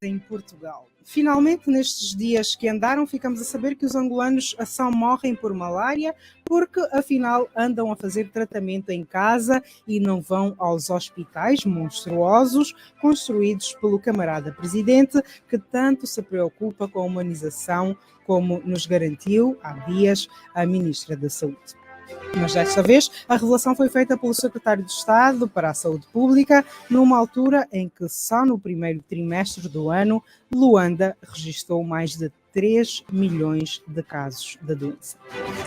em Portugal. Finalmente, nestes dias que andaram, ficamos a saber que os angolanos só morrem por malária porque, afinal, andam a fazer tratamento em casa e não vão aos hospitais monstruosos construídos pelo camarada presidente, que tanto se preocupa com a humanização, como nos garantiu há dias a Ministra da Saúde. Mas desta vez a revelação foi feita pelo Secretário de Estado para a Saúde Pública numa altura em que só no primeiro trimestre do ano Luanda registrou mais de 3 milhões de casos da doença.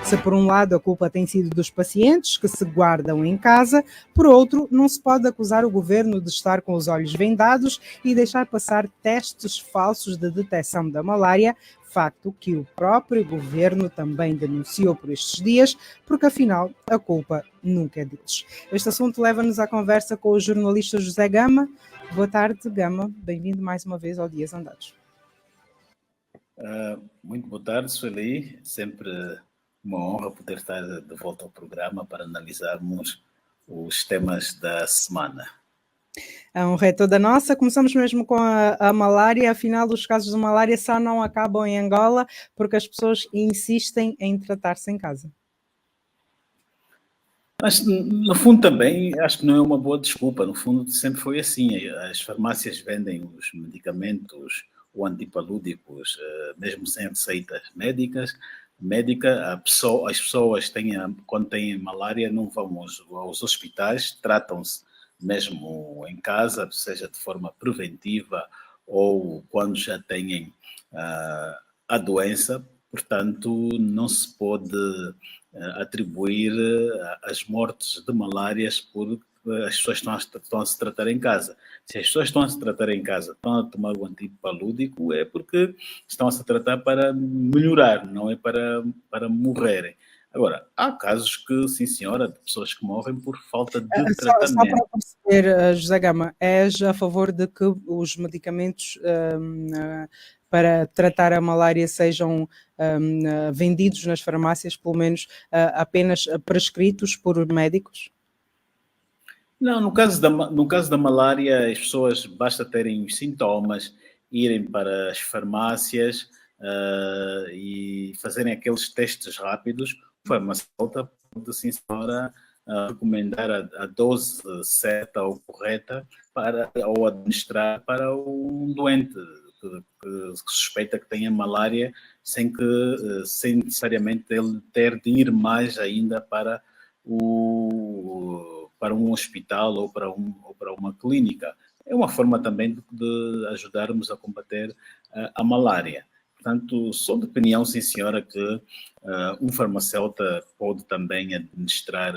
Se por um lado a culpa tem sido dos pacientes que se guardam em casa, por outro não se pode acusar o governo de estar com os olhos vendados e deixar passar testes falsos de detecção da malária, facto que o próprio governo também denunciou por estes dias, porque afinal a culpa nunca é deles. Este assunto leva-nos à conversa com o jornalista José Gama. Boa tarde, Gama. Bem-vindo mais uma vez ao Dias Andados. Muito boa tarde, Sueli. Sempre uma honra poder estar de volta ao programa para analisarmos os temas da semana. A honra é toda nossa. Começamos mesmo com a malária. Afinal, os casos de malária só não acabam em Angola porque as pessoas insistem em tratar-se em casa. Mas, no fundo, também acho que não é uma boa desculpa. No fundo, sempre foi assim. As farmácias vendem os medicamentos ou antipalúdicos, mesmo sem receitas médicas. As pessoas quando têm malária não vão aos hospitais, tratam-se mesmo em casa, seja de forma preventiva ou quando já têm a doença. Portanto, não se pode atribuir as mortes de malárias por as pessoas estão a se tratar em casa. Se as pessoas estão a se tratar em casa, estão a tomar o antipalúdico, é porque estão a se tratar para melhorar, não é para morrerem. Agora, há casos que, sim senhora, de pessoas que morrem por falta de tratamento. Só para perceber, José Gama, és a favor de que os medicamentos para tratar a malária sejam vendidos nas farmácias, pelo menos apenas prescritos por médicos? Não, no caso da malária, as pessoas basta terem os sintomas, irem para as farmácias e fazerem aqueles testes rápidos. A farmacêutica pode, sim senhora, recomendar a dose certa ou correta ou administrar para um doente que suspeita que tenha malária, sem necessariamente ele ter de ir mais ainda para um hospital ou para uma clínica. É uma forma também de ajudarmos a combater a malária. Portanto, sou de opinião, sim senhora, que um farmacêutico pode também administrar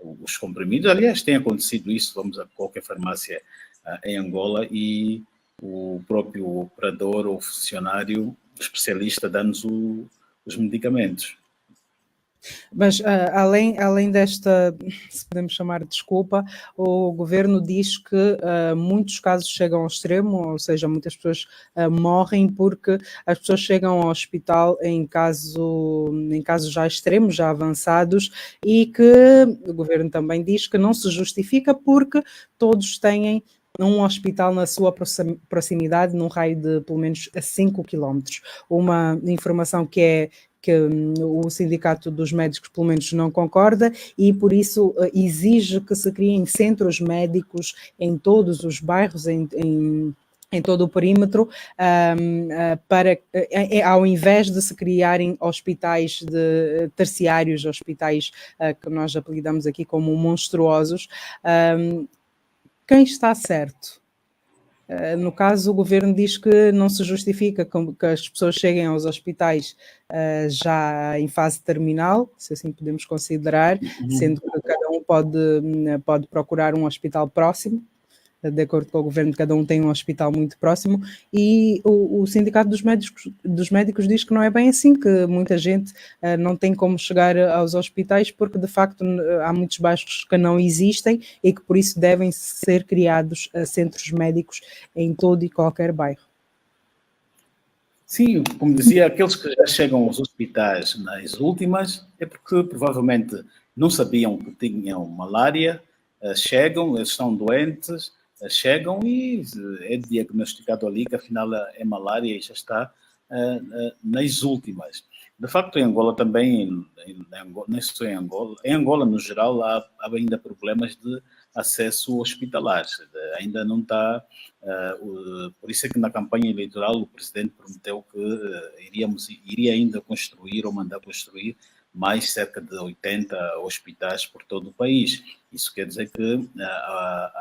os comprimidos. Aliás, tem acontecido isso, vamos a qualquer farmácia em Angola e o próprio operador ou funcionário especialista dá-nos os medicamentos. Mas além desta, se podemos chamar de desculpa, o governo diz que muitos casos chegam ao extremo, ou seja, muitas pessoas morrem porque as pessoas chegam ao hospital em casos já extremos, já avançados, e que o governo também diz que não se justifica porque todos têm um hospital na sua proximidade, num raio de pelo menos 5 quilómetros. Uma informação que o Sindicato dos Médicos, pelo menos, não concorda e, por isso, exige que se criem centros médicos em todos os bairros, em todo o perímetro, ao invés de se criarem hospitais terciários, hospitais que nós apelidamos aqui como monstruosos. Quem está certo? No caso, o governo diz que não se justifica que as pessoas cheguem aos hospitais já em fase terminal, se assim podemos considerar, sendo que cada um pode procurar um hospital próximo. De acordo com o governo, cada um tem um hospital muito próximo, e o Sindicato dos Médicos diz que não é bem assim, que muita gente não tem como chegar aos hospitais porque, de facto, há muitos bairros que não existem e que, por isso, devem ser criados centros médicos em todo e qualquer bairro. Sim, como dizia, aqueles que já chegam aos hospitais nas últimas é porque provavelmente não sabiam que tinham malária, chegam, eles estão doentes, chegam e é diagnosticado ali que afinal é malária e já está nas últimas. De facto, em Angola também, não só em Angola no geral, há ainda problemas de acesso hospitalar. Ainda não está. Por isso é que na campanha eleitoral o presidente prometeu que iria ainda construir ou mandar construir mais cerca de 80 hospitais por todo o país. Isso quer dizer que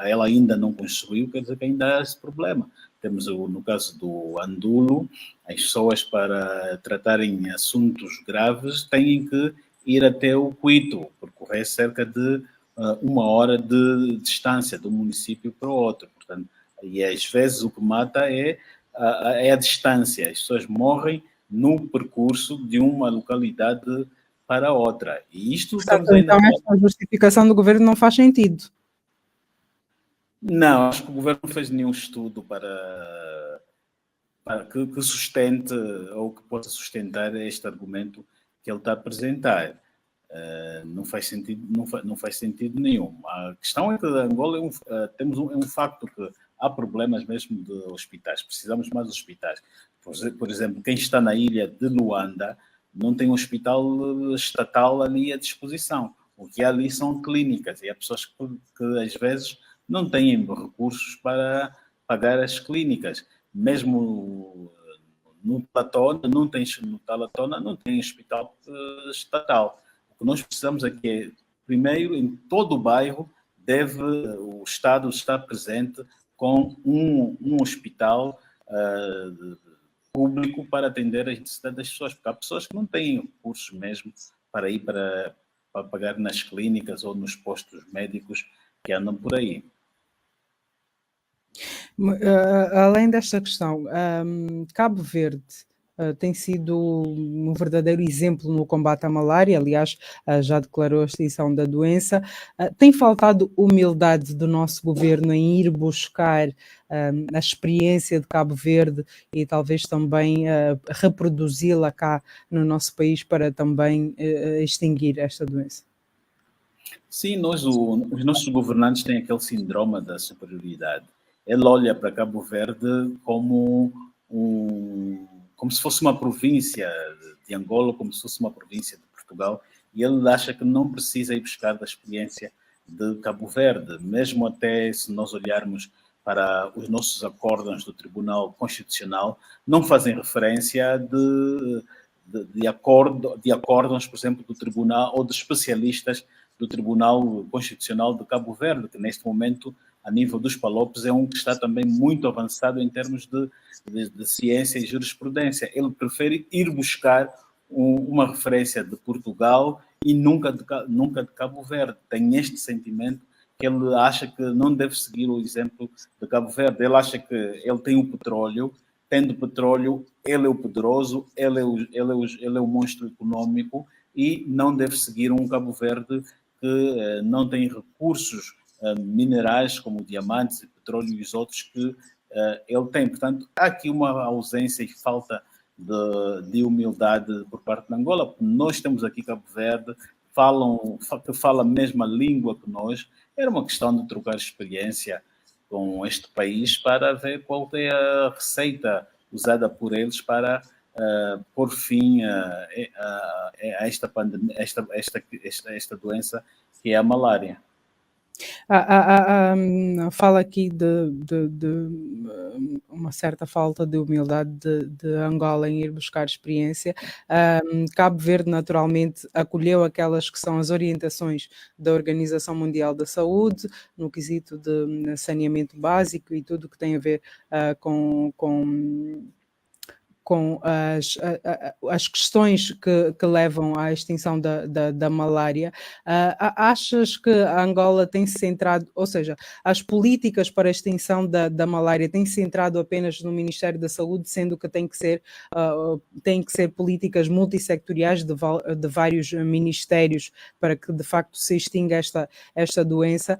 ela ainda não construiu, quer dizer que ainda há esse problema. Temos, no caso do Andulo, as pessoas para tratarem assuntos graves têm que ir até o Cuito, percorrer cerca de 1 hora de distância de um município para o outro. Portanto, e às vezes o que mata é a distância. As pessoas morrem no percurso de uma localidade para outra. E isto Portanto, estamos ainda... então esta justificação do governo não faz sentido. Não, acho que o governo não fez nenhum estudo para que sustente ou que possa sustentar este argumento que ele está a apresentar. Não faz sentido, não faz sentido nenhum. A questão é que Angola é um facto que há problemas mesmo de hospitais. Precisamos mais de hospitais. Por exemplo, quem está na ilha de Luanda não tem um hospital estatal ali à disposição. O que há ali são clínicas e há pessoas que às vezes não têm recursos para pagar as clínicas. Mesmo no Talatona não tem hospital estatal. O que nós precisamos aqui é, primeiro, em todo o bairro, o Estado estar presente com um hospital público para atender as necessidades das pessoas, porque há pessoas que não têm recursos mesmo para ir para pagar nas clínicas ou nos postos médicos que andam por aí. Além desta questão, Cabo Verde tem sido um verdadeiro exemplo no combate à malária, aliás, já declarou a extinção da doença. Tem faltado humildade do nosso governo em ir buscar a experiência de Cabo Verde e talvez também reproduzi-la cá no nosso país para também extinguir esta doença? Sim, os nossos governantes têm aquele síndrome da superioridade. Ele olha para Cabo Verde como se fosse uma província de Angola, como se fosse uma província de Portugal, e ele acha que não precisa ir buscar da experiência de Cabo Verde, mesmo até se nós olharmos para os nossos acórdãos do Tribunal Constitucional, não fazem referência de acórdãos, por exemplo, do Tribunal ou de especialistas do Tribunal Constitucional de Cabo Verde, que neste momento, a nível dos PALOPs, é um que está também muito avançado em termos de ciência e jurisprudência. Ele prefere ir buscar uma referência de Portugal e nunca de Cabo Verde. Tem este sentimento que ele acha que não deve seguir o exemplo de Cabo Verde. Ele acha que ele tem o petróleo, tendo petróleo, ele é o poderoso, ele é o monstro econômico e não deve seguir um Cabo Verde que não tem recursos minerais como diamantes, petróleo e os outros que ele tem. Portanto, há aqui uma ausência e falta de humildade por parte de Angola, porque nós temos aqui Cabo Verde, que fala a mesma língua que nós. Era uma questão de trocar experiência com este país para ver qual é a receita usada por eles para pôr fim a esta pandemia, esta doença que é a malária. Fala aqui de uma certa falta de humildade de Angola em ir buscar experiência. Cabo Verde, naturalmente, acolheu aquelas que são as orientações da Organização Mundial da Saúde, no quesito de saneamento básico e tudo que tem a ver com as questões que levam à extinção da malária. Achas que a Angola tem se centrado, ou seja, as políticas para a extinção da malária têm se centrado apenas no Ministério da Saúde, sendo que tem que ser políticas multissectoriais de vários ministérios para que de facto se extinga esta doença?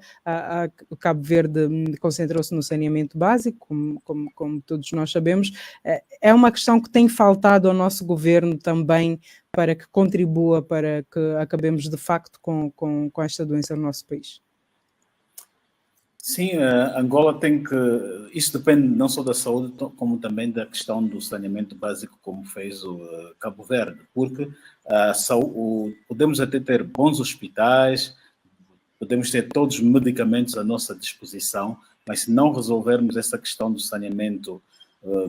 O Cabo Verde concentrou-se no saneamento básico, como todos nós sabemos. É uma questão que tem faltado ao nosso governo também para que contribua para que acabemos de facto com esta doença no nosso país? Sim, Angola tem que. Isso depende não só da saúde, como também da questão do saneamento básico, como fez o Cabo Verde, porque podemos até ter bons hospitais, podemos ter todos os medicamentos à nossa disposição, mas se não resolvermos essa questão do saneamento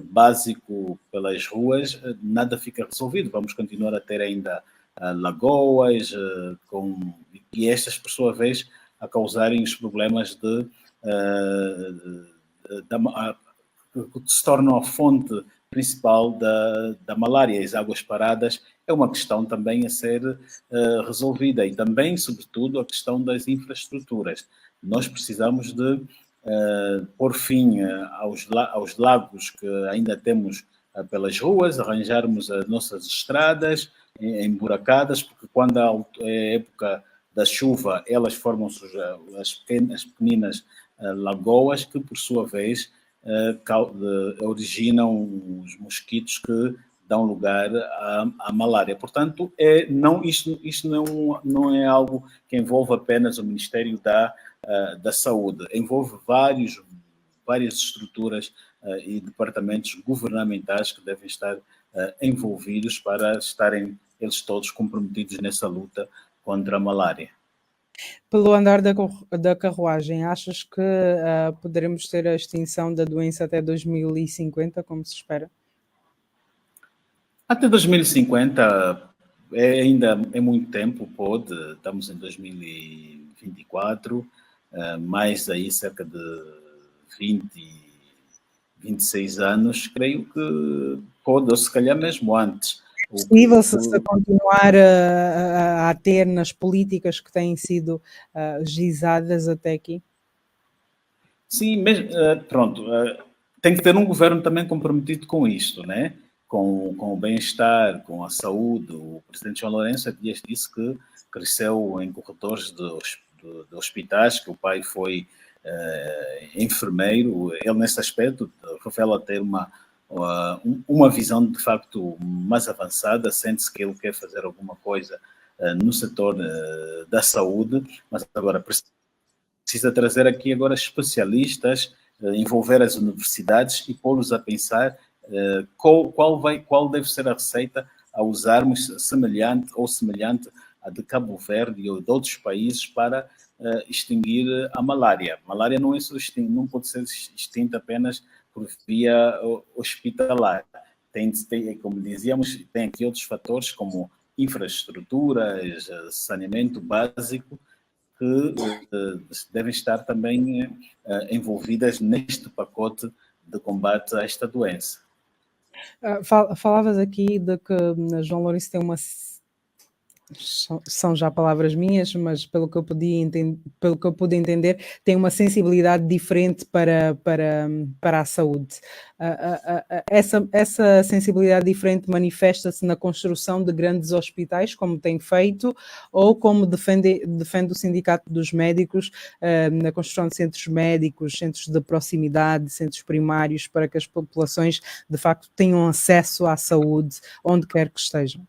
básico pelas ruas, nada fica resolvido. Vamos continuar a ter ainda lagoas, e estas, por sua vez, a causarem os problemas que se tornam a fonte principal da malária. As águas paradas é uma questão também a ser resolvida, e também, sobretudo, a questão das infraestruturas. Nós precisamos de pôr fim aos lagos que ainda temos pelas ruas, arranjarmos as nossas estradas emburacadas, porque quando é época da chuva, elas formam as pequeninas lagoas que, por sua vez, originam os mosquitos que dão lugar à malária. Portanto, isto não é algo que envolve apenas o Ministério da Saúde, envolve várias estruturas e departamentos governamentais que devem estar envolvidos para estarem eles todos comprometidos nessa luta contra a malária. Pelo andar da carruagem, achas que poderemos ter a extinção da doença até 2050, como se espera? Até 2050 ainda é muito tempo, estamos em 2024, mais aí cerca de 26 anos, creio que pode, ou se calhar mesmo antes. Possível se continuar a ter nas políticas que têm sido gizadas até aqui? Sim, pronto. Tem que ter um governo também comprometido com isto, né? Com o bem-estar, com a saúde. O presidente João Lourenço há dias disse que cresceu em corredores de hospitais, que o pai foi enfermeiro. Ele, nesse aspecto, revela ter uma visão de facto mais avançada, sente-se que ele quer fazer alguma coisa no setor da saúde, mas agora precisa trazer aqui agora especialistas, envolver as universidades e pô-los a pensar qual deve ser a receita a usarmos semelhante à de Cabo Verde ou de outros países para extinguir a malária. A malária não pode ser extinta apenas por via hospitalar. Como dizíamos, tem aqui outros fatores como infraestruturas, saneamento básico, que devem estar também envolvidas neste pacote de combate a esta doença. Falavas aqui de que João Lourenço tem são já palavras minhas, mas pelo que eu pude entender, tem uma sensibilidade diferente para a saúde. Essa sensibilidade diferente manifesta-se na construção de grandes hospitais, como tem feito, ou como defende o Sindicato dos Médicos, na construção de centros médicos, centros de proximidade, centros primários, para que as populações, de facto, tenham acesso à saúde, onde quer que estejam.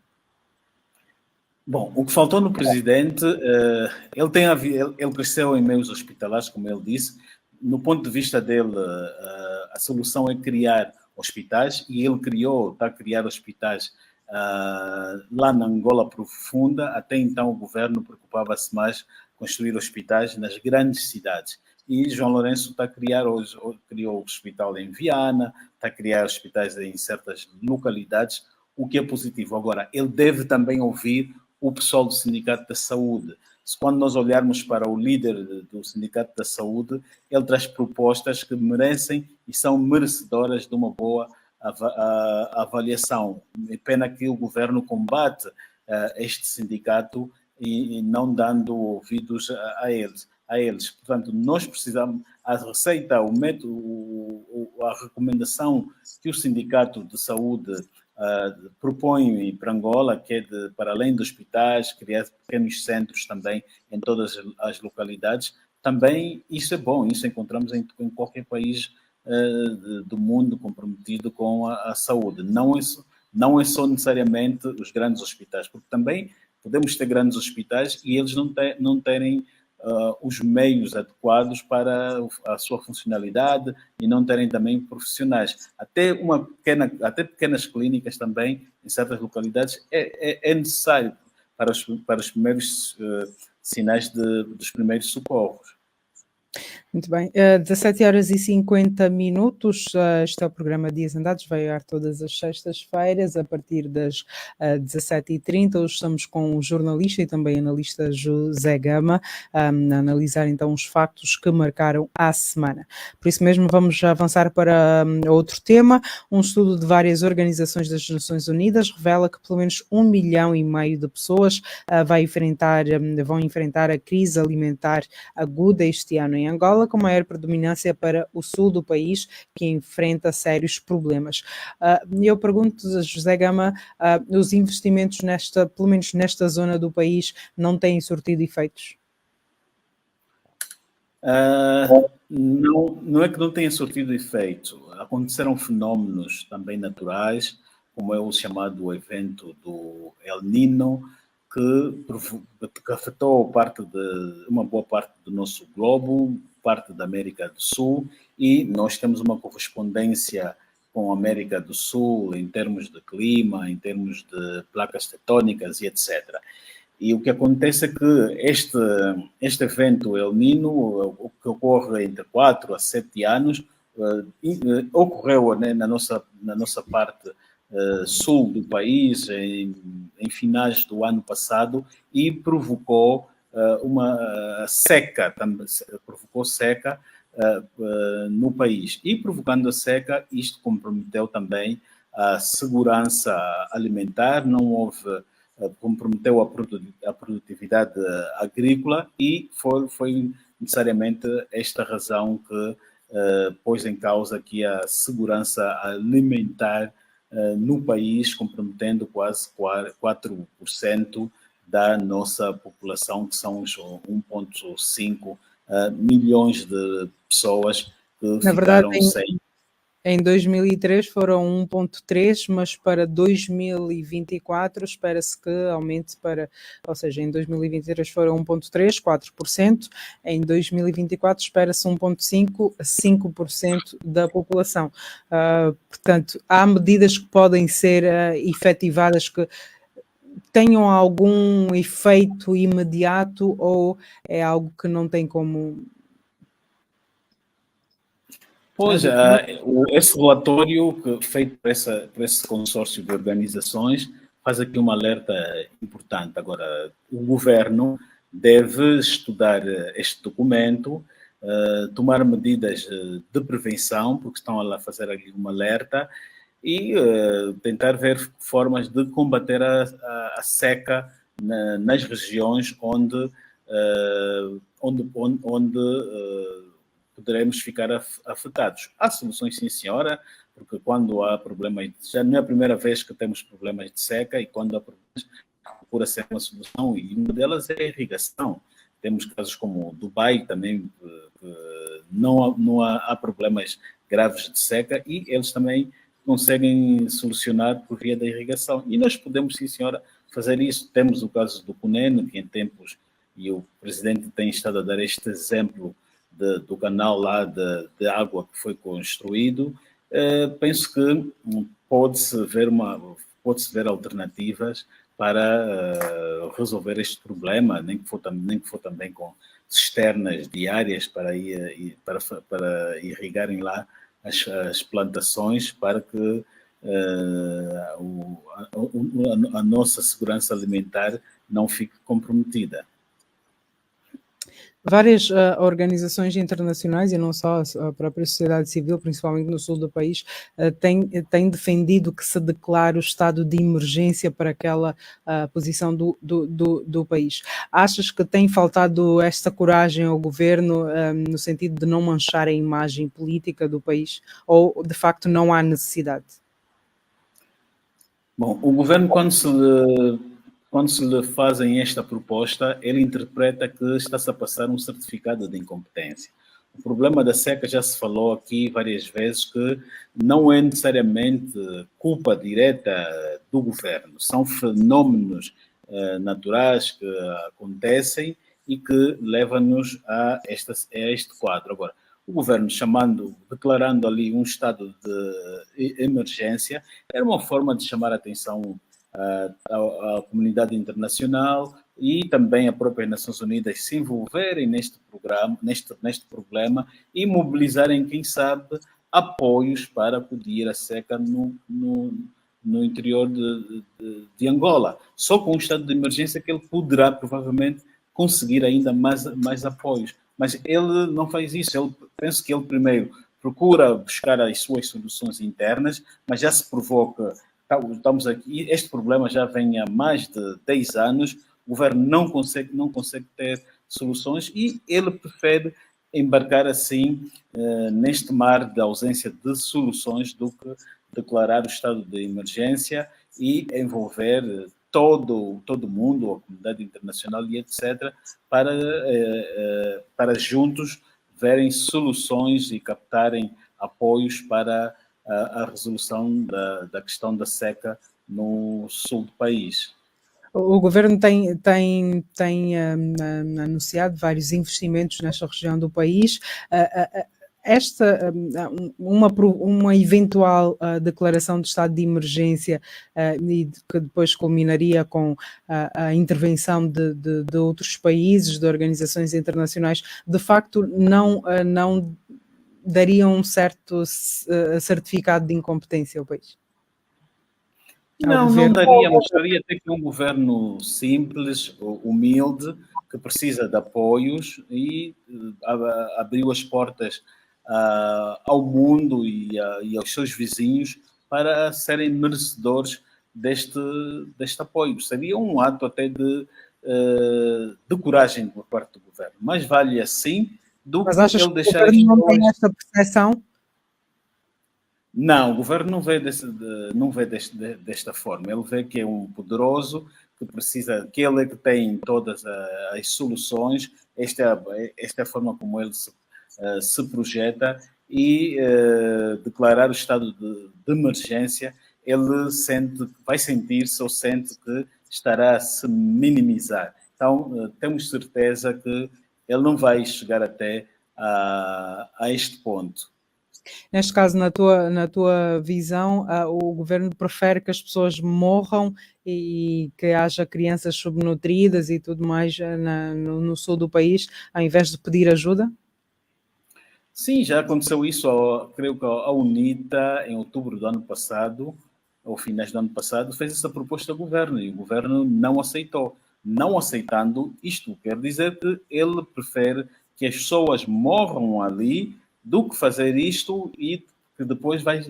Bom, o que faltou no presidente, ele cresceu em meios hospitalares, como ele disse. No ponto de vista dele, a solução é criar hospitais, e ele está a criar hospitais lá na Angola profunda. Até então o governo preocupava-se mais com construir hospitais nas grandes cidades. E João Lourenço está a criar criou o hospital em Viana, está a criar hospitais em certas localidades, o que é positivo. Agora, ele deve também ouvir o pessoal do Sindicato da Saúde. Quando nós olharmos para o líder do Sindicato da Saúde, ele traz propostas que merecem e são merecedoras de uma boa avaliação. É pena que o governo combate este sindicato e não dando ouvidos a eles. Portanto, nós precisamos, a receita, o método, a recomendação que o Sindicato de Saúde propõe para Angola, que é para além dos hospitais, criar pequenos centros também em todas as localidades. Também isso é bom, isso encontramos em qualquer país do mundo comprometido com a saúde. Não é só necessariamente os grandes hospitais, porque também podemos ter grandes hospitais e eles não terem os meios adequados para a sua funcionalidade e não terem também profissionais. Até pequenas clínicas também, em certas localidades, é necessário para os primeiros sinais dos primeiros socorros. Muito bem. 17 horas e 50 minutos. Este é o programa Dias Andados, vai ao ar todas as sextas-feiras, a partir das 17h30. Hoje estamos com o jornalista e também analista José Gama, a analisar então os factos que marcaram a semana. Por isso mesmo, vamos avançar para outro tema. Um estudo de várias organizações das Nações Unidas revela que pelo menos 1,5 milhão de pessoas vão enfrentar a crise alimentar aguda este ano em Angola, com maior predominância para o sul do país, que enfrenta sérios problemas. Eu pergunto a José Gama, os investimentos pelo menos nesta zona do país, não têm surtido efeitos? Não é que não tenha surtido efeito. Aconteceram fenómenos também naturais, como é o chamado evento do El Niño, que afetou uma boa parte do nosso globo, parte da América do Sul, e nós temos uma correspondência com a América do Sul em termos de clima, em termos de placas tectônicas e etc. E o que acontece é que este evento El Niño, o que ocorre entre 4 a 7 anos, ocorreu, né, na nossa parte sul do país em finais do ano passado e provocou uma seca, no país. E provocando a seca, isto comprometeu também a segurança alimentar, não houve, comprometeu a produtividade agrícola e foi necessariamente esta razão que pôs em causa aqui a segurança alimentar no país, comprometendo quase 4% da nossa população, que são os 1,5 milhões de pessoas que Na ficaram verdade, sem. Em 2003 foram 1,3, mas para 2024 espera-se que aumente ou seja, em 2023 foram 1,3, 4%, em 2024 espera-se 1,5 a 5% da população. Portanto, há medidas que podem ser efetivadas que tenham algum efeito imediato ou é algo que não tem como... Pois, esse relatório feito por esse consórcio de organizações faz aqui um alerta importante. Agora, o governo deve estudar este documento, tomar medidas de prevenção, porque estão a fazer ali um alerta, e tentar ver formas de combater a seca nas regiões onde poderemos ficar afetados. Há soluções, sim, senhora, porque quando há problemas, já não é a primeira vez que temos problemas de seca, e quando há problemas, procura ser uma solução, e uma delas é a irrigação. Temos casos como Dubai também, que não há problemas graves de seca, e eles também conseguem solucionar por via da irrigação. E nós podemos, sim, senhora, fazer isso. Temos o caso do Cunene, que em tempos, e o presidente tem estado a dar este exemplo do canal lá de água que foi construído. Penso que pode-se ver alternativas para resolver este problema, nem que for também com cisternas diárias para irrigarem lá as plantações, para que a nossa segurança alimentar não fique comprometida. Várias organizações internacionais, e não só a própria sociedade civil, principalmente no sul do país, têm defendido que se declare o estado de emergência para aquela posição do país. Achas que tem faltado esta coragem ao governo no sentido de não manchar a imagem política do país, ou de facto não há necessidade? Bom, o governo, quando se lhe fazem esta proposta, ele interpreta que está-se a passar um certificado de incompetência. O problema da seca, já se falou aqui várias vezes, que não é necessariamente culpa direta do governo. São fenómenos naturais que acontecem e que leva-nos a este quadro. Agora, o governo declarando ali um estado de emergência, era uma forma de chamar a atenção à comunidade internacional e também a própria Nações Unidas se envolverem neste problema e mobilizarem, quem sabe, apoios para acudir à seca no interior de Angola. Só com o estado de emergência que ele poderá, provavelmente, conseguir ainda mais apoios. Mas ele não faz isso. Penso que ele primeiro procura buscar as suas soluções internas, mas já se provoca. Estamos aqui, este problema já vem há mais de 10 anos, o governo não consegue ter soluções e ele prefere embarcar assim neste mar de ausência de soluções do que declarar o estado de emergência e envolver todo mundo, a comunidade internacional e etc., para juntos verem soluções e captarem apoios para a resolução da questão da seca no sul do país. O governo tem anunciado vários investimentos nesta região do país. Uma eventual declaração de estado de emergência e que depois culminaria com a intervenção de outros países, de organizações internacionais, de facto não daria um certo certificado de incompetência ao país? Não daria, mostraria até que é um governo simples, humilde, que precisa de apoios e abriu as portas ao mundo e aos seus vizinhos para serem merecedores deste apoio. Seria um ato até de coragem por parte do governo. Mais vale assim do Mas que achas ele que deixar... o governo não tem esta percepção? Não, o governo não vê desta forma. Ele vê que é um poderoso, que ele é que tem todas as soluções. Esta é a forma como ele se projeta e declarar o estado de emergência, ele vai sentir-se ou sente que estará a se minimizar. Então, temos certeza que ele não vai chegar até a este ponto. Neste caso, na tua visão, o governo prefere que as pessoas morram e que haja crianças subnutridas e tudo mais no sul do país, ao invés de pedir ajuda? Sim, já aconteceu isso, creio que a UNITA, em outubro do ano passado, ou finais do ano passado, fez essa proposta ao governo e o governo não aceitou. Não aceitando, isto quer dizer que ele prefere que as pessoas morram ali do que fazer isto e que depois vai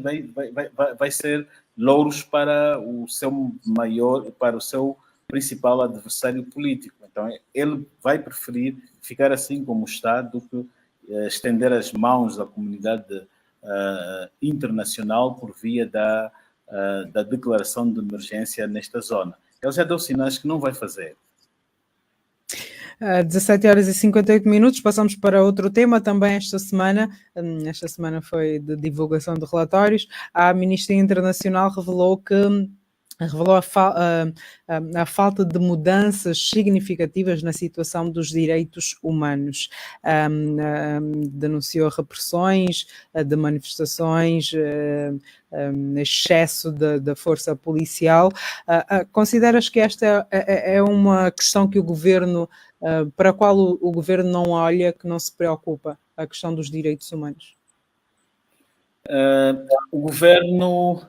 ser louros para o seu principal adversário político. Então, ele vai preferir ficar assim como está do que estender as mãos à comunidade internacional por via da declaração de emergência nesta zona. Ele já deu sinais que não vai fazer. 17 horas e 58 minutos, passamos para outro tema também esta semana. Esta semana foi de divulgação de relatórios. A Amnistia Internacional revelou a falta de mudanças significativas na situação dos direitos humanos. Denunciou repressões de manifestações, excesso da força policial. Consideras que esta é uma questão que o governo, para a qual o governo não olha, que não se preocupa, a questão dos direitos humanos? O governo...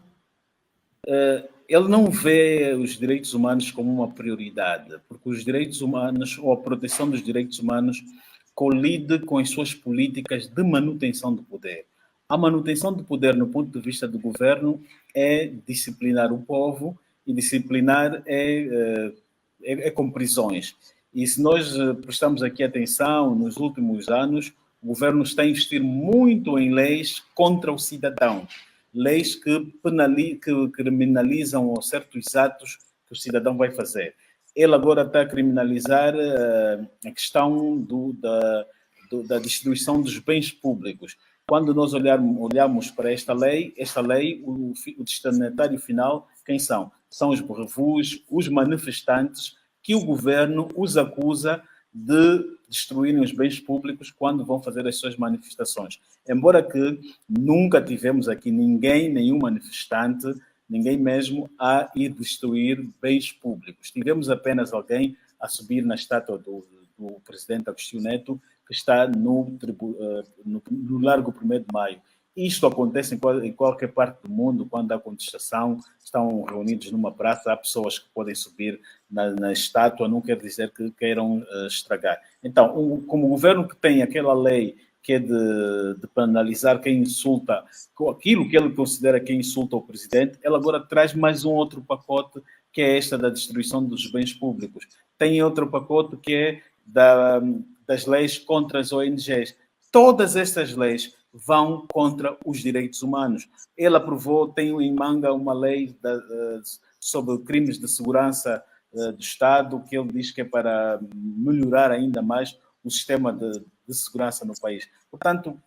ele não vê os direitos humanos como uma prioridade, porque os direitos humanos, ou a proteção dos direitos humanos, colide com as suas políticas de manutenção do poder. A manutenção do poder, no ponto de vista do governo, é disciplinar o povo, e disciplinar é com prisões. E se nós prestamos aqui atenção, nos últimos anos, o governo está a investir muito em leis contra o cidadão. Leis que criminalizam certos atos que o cidadão vai fazer. Ele agora está a criminalizar a questão da distribuição dos bens públicos. Quando nós olhamos para esta lei, o destinatário final, quem são? São os revus, os manifestantes, que o governo os acusa de destruírem os bens públicos quando vão fazer as suas manifestações. Embora que nunca tivemos aqui ninguém, nenhum manifestante, ninguém mesmo a ir destruir bens públicos. Tivemos apenas alguém a subir na estátua do presidente Agostinho Neto, que está no Largo 1º de Maio. Isto acontece em qualquer parte do mundo, quando há contestação, estão reunidos numa praça, há pessoas que podem subir na estátua, não quer dizer que queiram estragar. Então, como o governo que tem aquela lei que é de penalizar quem insulta, aquilo que ele considera que insulta o presidente, ele agora traz mais um outro pacote, que é esta da destruição dos bens públicos. Tem outro pacote que é das leis contra as ONGs. Todas estas leis vão contra os direitos humanos. Ele aprovou, tem em manga uma lei sobre crimes de segurança do Estado, que ele diz que é para melhorar ainda mais o sistema de segurança no país. Portanto,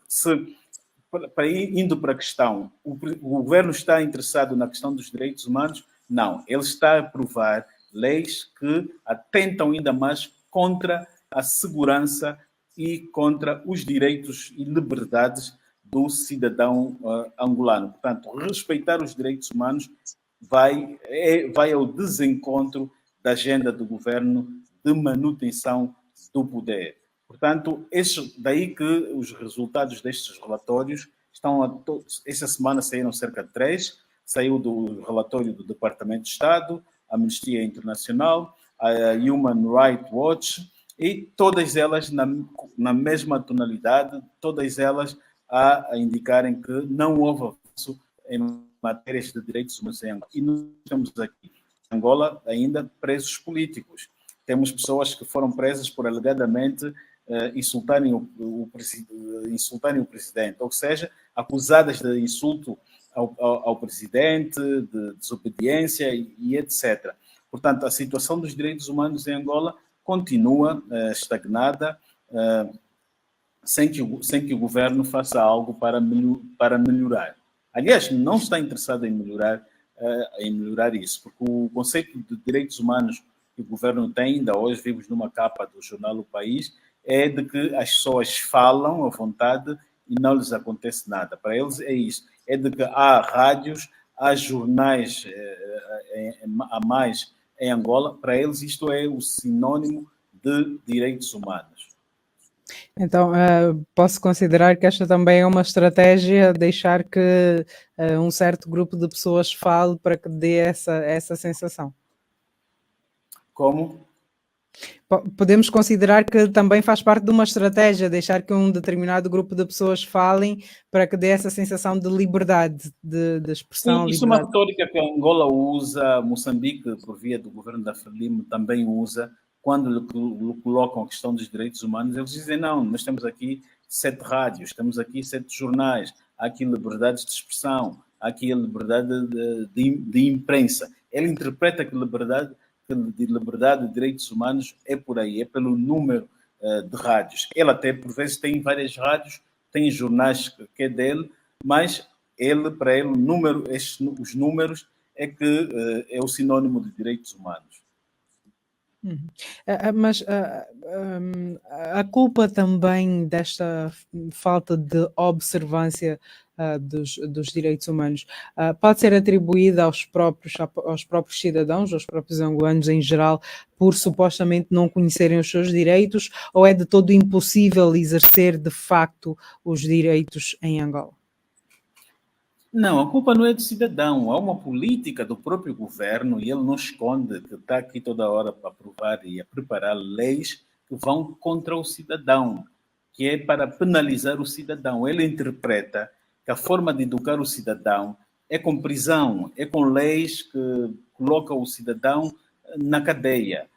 indo para a questão, o governo está interessado na questão dos direitos humanos? Não. Ele está a aprovar leis que atentam ainda mais contra a segurança e contra os direitos e liberdades do cidadão angolano. Portanto, respeitar os direitos humanos vai ao desencontro da agenda do governo de manutenção do poder. Portanto, daí que os resultados destes relatórios esta semana saíram cerca de 3, saiu do relatório do Departamento de Estado, a Amnistia Internacional, a Human Rights Watch, e todas elas na mesma tonalidade, todas elas a indicarem que não houve avanço em matérias de direitos humanos em Angola. E nós temos aqui em Angola ainda presos políticos. Temos pessoas que foram presas por alegadamente insultarem o presidente, ou seja, acusadas de insulto ao presidente, de desobediência e etc. Portanto, a situação dos direitos humanos em Angola continua estagnada, sem que o governo faça algo para melhorar. Aliás, não está interessado em melhorar isso, porque o conceito de direitos humanos que o governo tem, ainda hoje vimos numa capa do jornal O País, é de que as pessoas falam à vontade e não lhes acontece nada. Para eles é isso. É de que há rádios, há jornais a mais em Angola. Para eles isto é o sinónimo de direitos humanos. Então, posso considerar que esta também é uma estratégia, deixar que um certo grupo de pessoas fale para que dê essa sensação. Como? Podemos considerar que também faz parte de uma estratégia, deixar que um determinado grupo de pessoas falem para que dê essa sensação de liberdade, de expressão. Sim, isso é uma retórica que a Angola usa, Moçambique, por via do governo da Frelimo, também usa. Quando lhe colocam a questão dos direitos humanos, eles dizem, não, nós temos aqui 7 rádios, temos aqui 7 jornais, há aqui liberdade de expressão, há aqui a liberdade de imprensa. Ele interpreta que liberdade de direitos humanos é por aí, é pelo número de rádios. Ele até, por vezes, tem várias rádios, tem jornais que é dele, mas para ele, os números é que é o sinónimo de direitos humanos. Mas a culpa também desta falta de observância dos direitos humanos pode ser atribuída aos próprios cidadãos, aos próprios angolanos em geral, por supostamente não conhecerem os seus direitos, ou é de todo impossível exercer de facto os direitos em Angola? Não, a culpa não é do cidadão, há uma política do próprio governo e ele não esconde que está aqui toda hora para aprovar e a preparar leis que vão contra o cidadão, que é para penalizar o cidadão. Ele interpreta que a forma de educar o cidadão é com prisão, é com leis que colocam o cidadão na cadeia.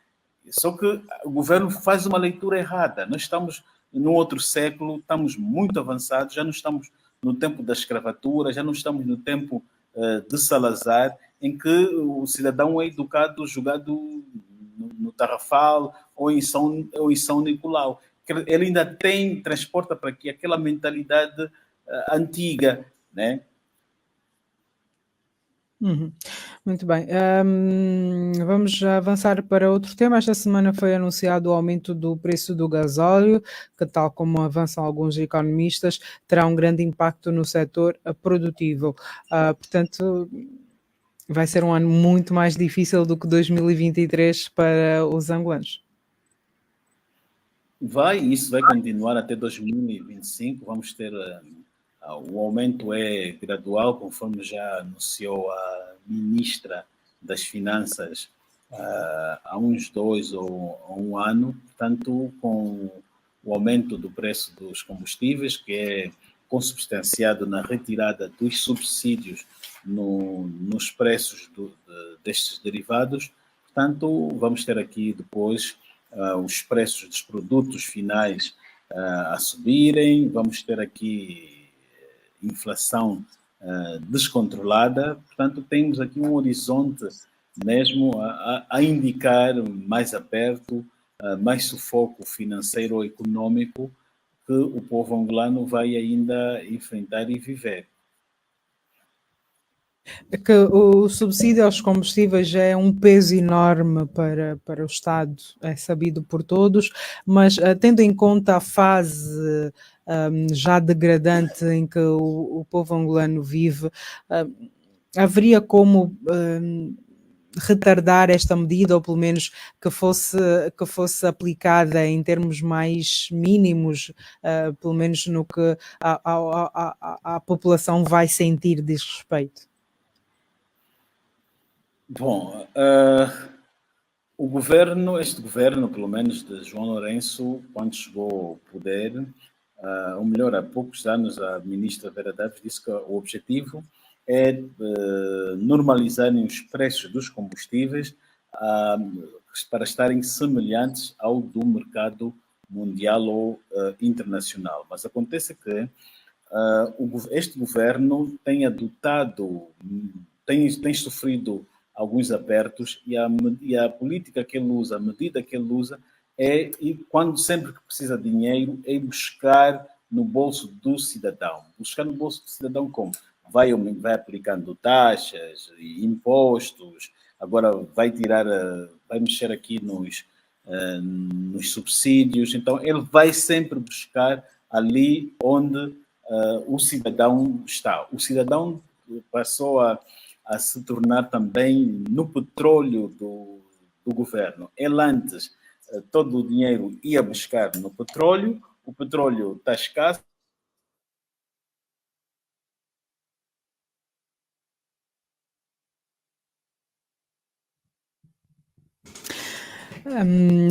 Só que o governo faz uma leitura errada. Nós estamos num outro século, estamos muito avançados, já não estamos no tempo da escravatura, já não estamos no tempo de Salazar, em que o cidadão é educado, jogado no Tarrafal ou em São Nicolau. Ele ainda transporta para aqui aquela mentalidade antiga, né? Uhum. Muito bem. Vamos já avançar para outro tema. Esta semana foi anunciado o aumento do preço do gasóleo, que, tal como avançam alguns economistas, terá um grande impacto no setor produtivo. Portanto, vai ser um ano muito mais difícil do que 2023 para os angolanos. Isso vai continuar até 2025. Vamos ter o aumento é gradual, conforme já anunciou a ministra das Finanças há uns 2 ou 1 ano. Portanto, com o aumento do preço dos combustíveis, que é consubstanciado na retirada dos subsídios nos preços destes derivados. Portanto, vamos ter aqui depois os preços dos produtos finais a subirem, vamos ter aqui inflação descontrolada. Portanto, temos aqui um horizonte mesmo a indicar mais aberto, mais sufoco financeiro ou econômico que o povo angolano vai ainda enfrentar e viver. É que o subsídio aos combustíveis já é um peso enorme para o Estado, é sabido por todos, mas tendo em conta a fase já degradante em que o povo angolano vive, haveria como retardar esta medida, ou pelo menos que fosse aplicada em termos mais mínimos, pelo menos no que a população vai sentir diz respeito? Bom, este governo, pelo menos de João Lourenço, quando chegou ao poder, ou melhor, há poucos anos, a ministra Vera Daves disse que o objetivo é normalizarem os preços dos combustíveis para estarem semelhantes ao do mercado mundial ou internacional. Mas acontece que este governo tem tem sofrido alguns apertos e a política que ele usa, a medida que ele usa é, e quando sempre que precisa de dinheiro, é buscar no bolso do cidadão. Buscar no bolso do cidadão como? Vai aplicando taxas, impostos, agora vai mexer aqui nos subsídios. Então, ele vai sempre buscar ali onde o cidadão está. O cidadão passou a se tornar também no petróleo do governo. Ele antes, todo o dinheiro ia buscar no petróleo, o petróleo está escasso.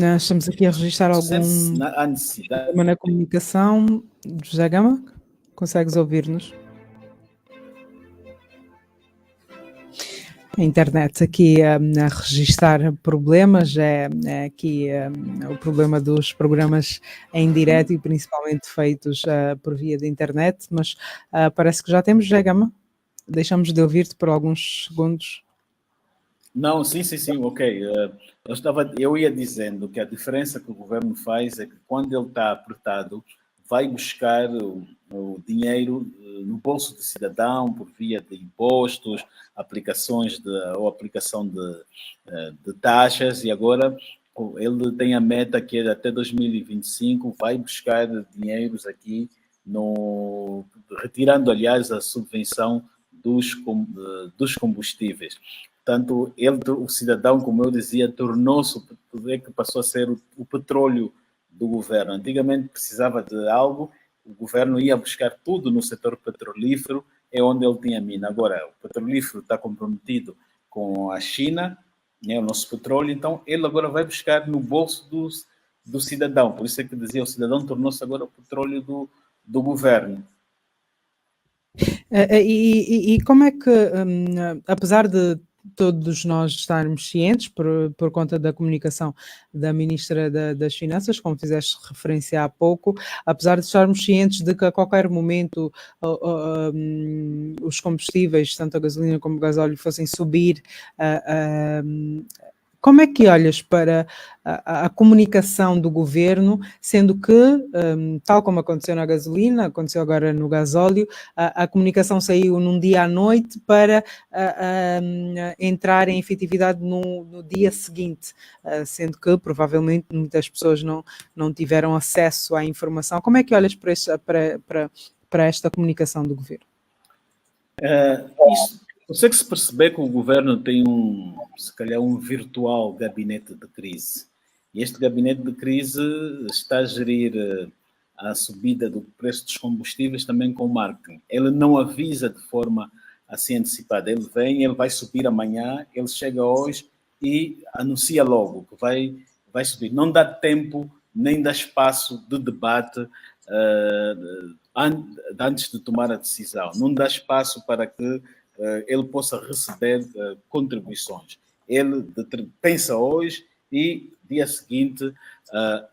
Nós estamos aqui a registrar algum problema na comunicação. José Gama, consegues ouvir-nos? A internet aqui a registrar problemas, é aqui o problema dos programas em direto e principalmente feitos por via da internet, mas parece que já temos, José Gama. Deixamos de ouvir-te por alguns segundos. Não, sim, ok. Eu ia dizendo que a diferença que o governo faz é que quando ele está apertado, vai buscar o dinheiro no bolso do cidadão por via de impostos, aplicação de taxas, e agora ele tem a meta que é até 2025 vai buscar dinheiros aqui, retirando, aliás, a subvenção dos combustíveis. Portanto, o cidadão, como eu dizia, tornou-se, que passou a ser o petróleo do governo. Antigamente precisava de algo, o governo ia buscar tudo no setor petrolífero, é onde ele tinha mina. Agora, o petrolífero está comprometido com a China, né, o nosso petróleo, então ele agora vai buscar no bolso do cidadão. Por isso é que dizia, o cidadão tornou-se agora o petróleo do governo. E como é que, apesar de todos nós estarmos cientes, por conta da comunicação da Ministra das Finanças, como fizeste referência há pouco, apesar de estarmos cientes de que a qualquer momento os combustíveis, tanto a gasolina como o gasóleo, fossem subir Como é que olhas para a comunicação do governo, sendo que, tal como aconteceu na gasolina, aconteceu agora no gasóleo, a comunicação saiu num dia à noite para entrar em efetividade no dia seguinte, sendo que provavelmente muitas pessoas não tiveram acesso à informação. Como é que olhas para esta comunicação do governo? Você que se perceber que o governo tem se calhar um virtual gabinete de crise. E este gabinete de crise está a gerir a subida do preço dos combustíveis também com marketing. Ele não avisa de forma assim antecipada. Ele vem, ele vai subir amanhã, ele chega hoje e anuncia logo que vai subir. Não dá tempo, nem dá espaço de debate antes de tomar a decisão. Não dá espaço para que ele possa receber contribuições. Ele pensa hoje e dia seguinte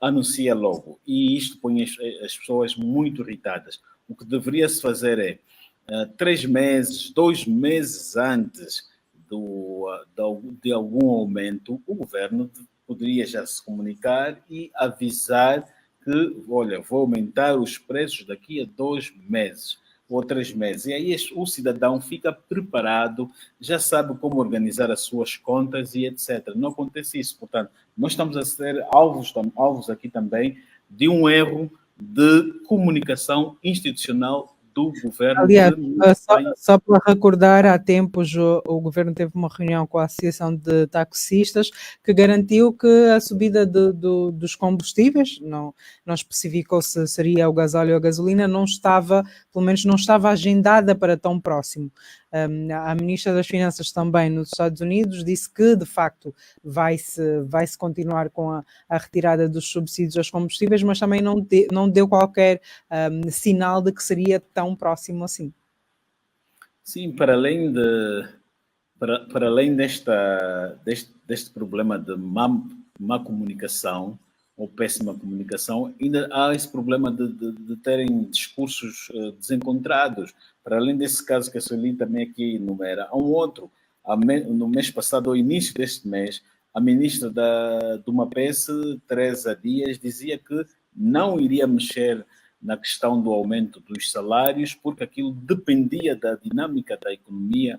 anuncia logo. E isto põe as pessoas muito irritadas. O que deveria se fazer é 3 meses, 2 meses antes de algum aumento, o governo poderia já se comunicar e avisar que, olha, vou aumentar os preços daqui a 2 meses ou 3 meses. E aí o cidadão fica preparado, já sabe como organizar as suas contas e etc. Não acontece isso. Portanto, nós estamos a ser alvos aqui também de um erro de comunicação institucional do governo. Aliás, só para recordar, há tempos o governo teve uma reunião com a Associação de Taxistas que garantiu que a subida dos combustíveis, não especificou se seria o gasóleo ou a gasolina, pelo menos não estava agendada para tão próximo. A Ministra das Finanças também nos Estados Unidos disse que, de facto, vai-se continuar com a retirada dos subsídios aos combustíveis, mas também não deu qualquer sinal de que seria tão próximo assim. Sim, para além deste problema de má comunicação ou péssima comunicação, ainda há esse problema de terem discursos desencontrados. Para além desse caso que a Sueli também aqui enumera, há um outro. No mês passado, ao início deste mês, a ministra do MAPES, Teresa Dias, dizia que não iria mexer na questão do aumento dos salários, porque aquilo dependia da dinâmica da economia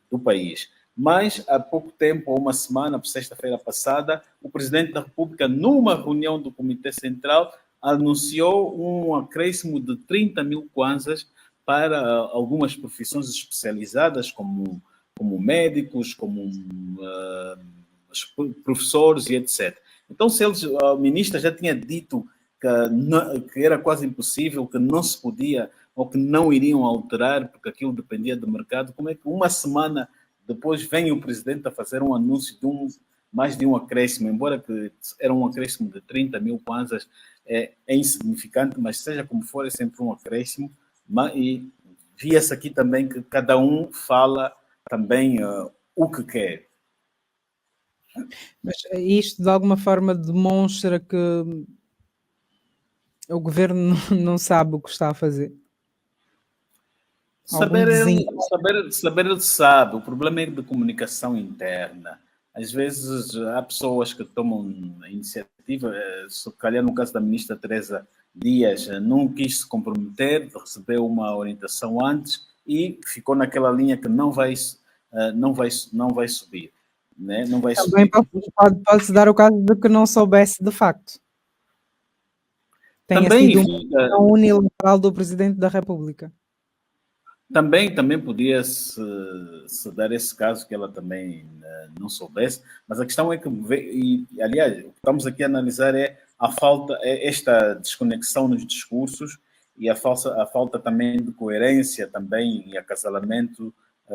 do país. Mas, há pouco tempo, há uma semana, por sexta-feira passada, o Presidente da República, numa reunião do Comitê Central, anunciou um acréscimo de 30 mil kwanzas para algumas profissões especializadas, como médicos, como professores e etc. Então, se a ministra já tinha dito que era quase impossível, que não se podia ou que não iriam alterar, porque aquilo dependia do mercado, como é que uma semana depois vem o presidente a fazer um anúncio de mais de um acréscimo, embora que era um acréscimo de 30 mil kwanzas, é insignificante, mas seja como for, é sempre um acréscimo. E via-se aqui também que cada um fala também o que quer. Mas isto de alguma forma demonstra que o governo não sabe o que está a fazer. Saber ele sabe. O problema é de comunicação interna. Às vezes há pessoas que tomam a iniciativa, se calhar no caso da ministra Teresa Dias, não quis se comprometer, recebeu uma orientação antes e ficou naquela linha que não vai subir. Né? Não vai Também pode-se dar o caso de que não soubesse de facto. Tenha sido uma decisão unilateral do Presidente da República. Também podia se dar esse caso que ela também não soubesse, mas a questão é que, aliás, o que estamos aqui a analisar é esta desconexão nos discursos e a falta também de coerência também e acasalamento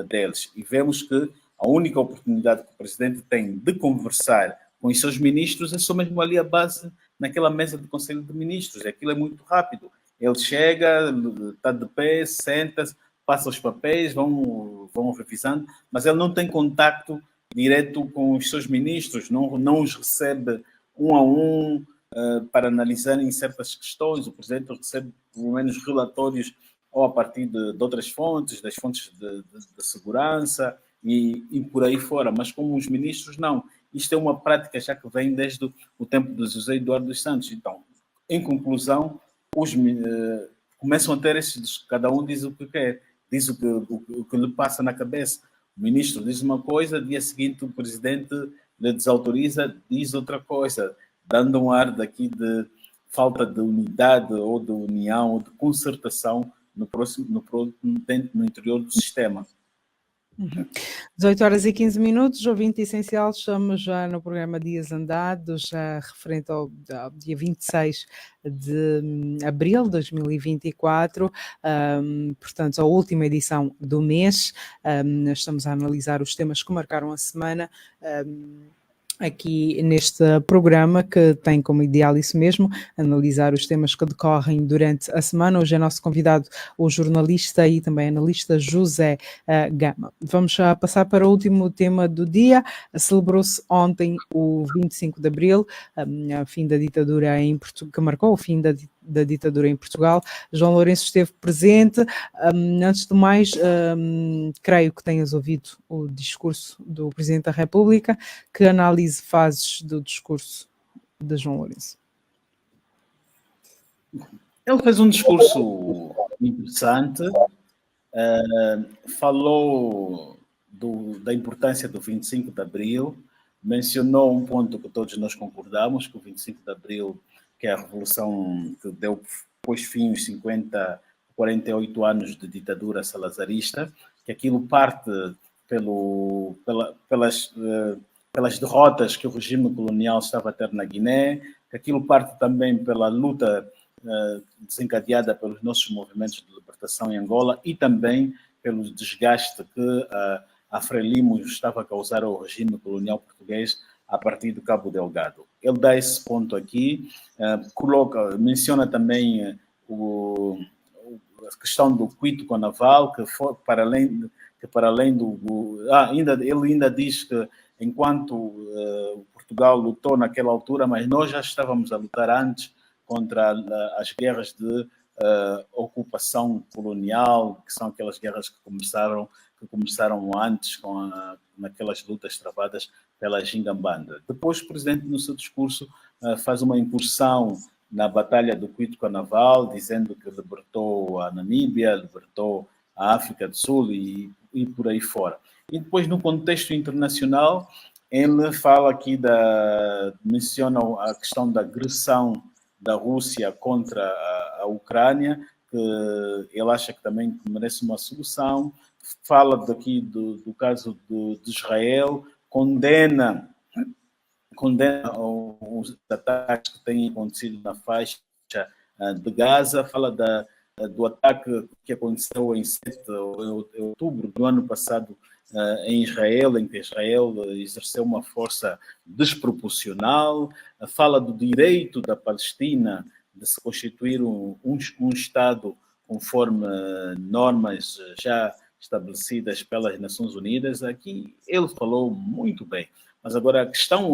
deles. E vemos que a única oportunidade que o Presidente tem de conversar com os seus ministros é só mesmo ali a base, naquela mesa do Conselho de Ministros. Aquilo é muito rápido. Ele chega, está de pé, senta-se, passa os papéis, vão revisando, mas ele não tem contacto direto com os seus ministros, não os recebe um a um para analisarem certas questões. O Presidente recebe, pelo menos, relatórios ou a partir de outras fontes, das fontes de segurança e por aí fora, mas como os ministros não. isto é uma prática já que vem desde o tempo de José Eduardo dos Santos. Então, em conclusão, começam a ter cada um diz o que quer, diz o que lhe passa na cabeça. O ministro diz uma coisa, dia seguinte o presidente lhe desautoriza, diz outra coisa, dando um ar daqui de falta de unidade ou de união ou de concertação no interior do sistema. 18 horas e 15 minutos, ouvinte essencial, estamos já no programa Dias Andados, já referente ao dia 26 de abril de 2024, portanto, a última edição do mês. Estamos a analisar os temas que marcaram a semana, aqui neste programa, que tem como ideal isso mesmo, analisar os temas que decorrem durante a semana. Hoje é nosso convidado o jornalista e também analista José Gama. Vamos já passar para o último tema do dia. Celebrou-se ontem o 25 de Abril, fim da ditadura em Portugal, que marcou o fim da ditadura em Portugal. João Lourenço esteve presente. Antes de mais, creio que tenhas ouvido o discurso do Presidente da República. Que análise fazes do discurso de João Lourenço? Ele fez um discurso interessante, falou da importância do 25 de Abril, mencionou um ponto que todos nós concordamos, que o 25 de Abril, que é a revolução que pôs fim aos 48 anos de ditadura salazarista, que aquilo parte pelas derrotas que o regime colonial estava a ter na Guiné, que aquilo parte também pela luta desencadeada pelos nossos movimentos de libertação em Angola e também pelo desgaste que a Frelimo estava a causar ao regime colonial português a partir do Cabo Delgado. Ele dá esse ponto aqui, menciona também a questão do Cuito Conaval, que foi para além do... ele ainda diz que enquanto Portugal lutou naquela altura, mas nós já estávamos a lutar antes contra as guerras de ocupação colonial, que são aquelas guerras que começaram antes naquelas lutas travadas pela Gingambanda. Depois o presidente, no seu discurso, faz uma incursão na Batalha do Cuito Conaval, dizendo que libertou a Namíbia, libertou a África do Sul e por aí fora. E depois, no contexto internacional, ele fala aqui menciona a questão da agressão da Rússia contra a Ucrânia, que ele acha que também merece uma solução. Fala daqui do caso de Israel, condena os ataques que têm acontecido na faixa de Gaza, fala do ataque que aconteceu em 7 de outubro do ano passado em Israel, em que Israel exerceu uma força desproporcional, fala do direito da Palestina de se constituir um Estado conforme normas já estabelecidas pelas Nações Unidas. Aqui ele falou muito bem, mas agora a questão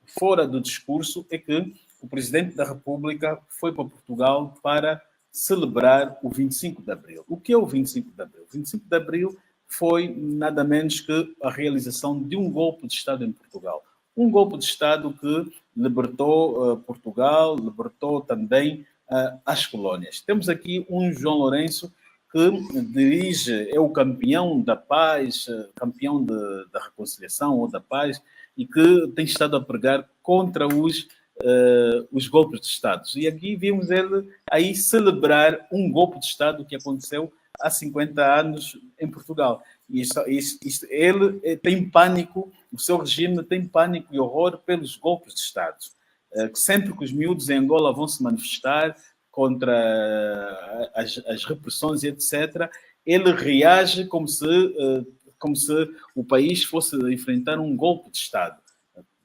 fora do discurso, é que o Presidente da República foi para Portugal para celebrar o 25 de Abril. O que é o 25 de Abril? O 25 de Abril foi nada menos que a realização de um golpe de Estado em Portugal. Um golpe de Estado que libertou Portugal, libertou também as colónias. Temos aqui um João Lourenço que é o campeão da paz, campeão da reconciliação ou da paz, e que tem estado a pregar contra os golpes de Estado. E aqui vimos ele aí celebrar um golpe de Estado que aconteceu há 50 anos em Portugal. E ele tem pânico, o seu regime tem pânico e horror pelos golpes de Estado. Sempre que os miúdos em Angola vão se manifestar contra as repressões e etc., ele reage como se o país fosse enfrentar um golpe de Estado.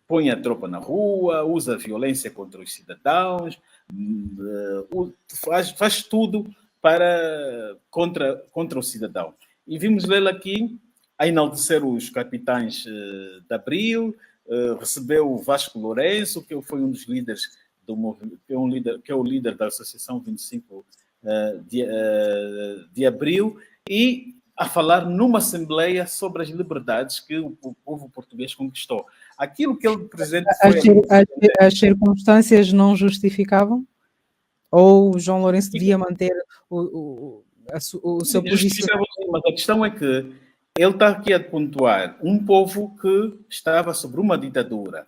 Põe a tropa na rua, usa violência contra os cidadãos, faz tudo contra o cidadão. E vimos ele aqui a enaltecer os capitães de Abril, recebeu o Vasco Lourenço, que foi um dos líderes do movimento, que é o líder da Associação 25 de Abril, e a falar numa assembleia sobre as liberdades que o povo português conquistou. Aquilo que ele, presidente, foi... As circunstâncias não justificavam? Ou João Lourenço devia manter o seu posicionamento? Mas a questão é que ele está aqui a pontuar um povo que estava sobre uma ditadura,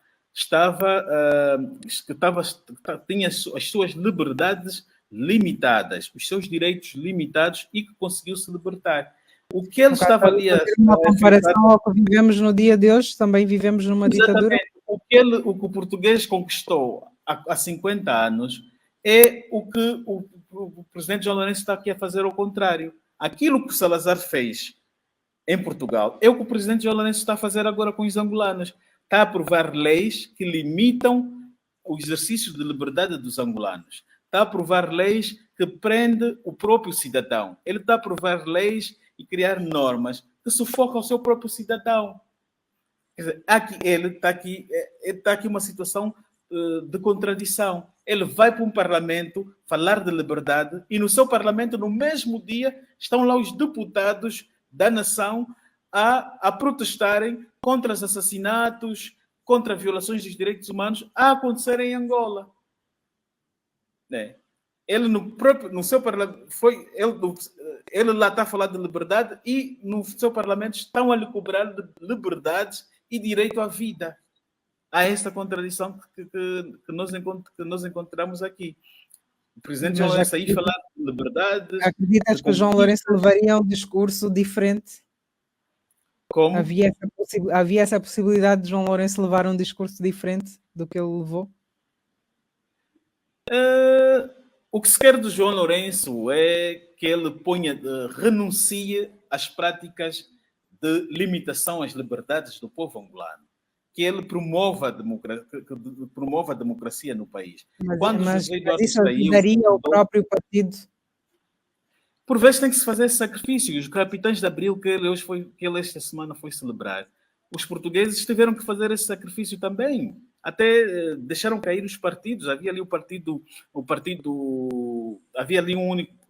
tinha as suas liberdades limitadas, os seus direitos limitados e que conseguiu se libertar. O que ele estava ali a... Uma comparação ao que vivemos no dia de hoje, também vivemos numa ditadura. O que o português conquistou há 50 anos é o que o presidente João Lourenço está aqui a fazer ao contrário. Aquilo que Salazar fez em Portugal é o que o presidente João Lourenço está a fazer agora com os angolanos. Está a aprovar leis que limitam o exercício de liberdade dos angolanos. Está a aprovar leis que prendem o próprio cidadão. Ele está a aprovar leis e criar normas que sufocam o seu próprio cidadão. Quer dizer, está aqui uma situação de contradição. Ele vai para um parlamento falar de liberdade e no seu parlamento, no mesmo dia, estão lá os deputados da nação a protestarem contra os assassinatos, contra violações dos direitos humanos a acontecerem em Angola. Né? Ele no seu parlamento ele lá está a falar de liberdade e no seu parlamento estão a lhe cobrar de liberdades e direito à vida. Há esta contradição que nós encontramos aqui. O presidente João Lourenço aí falar de liberdade. Acreditas que o João Lourenço levaria um discurso diferente? Como? Havia essa possibilidade de João Lourenço levar um discurso diferente do que ele levou? O que se quer do João Lourenço é que ele renuncie às práticas de limitação às liberdades do povo angolano, que ele promova a democracia no país. Mas isso ajudaria o próprio partido? Por vezes tem que se fazer esse sacrifício. Os capitães de Abril que ele esta semana foi celebrar, os portugueses tiveram que fazer esse sacrifício também. Até deixaram cair os partidos. Havia ali havia ali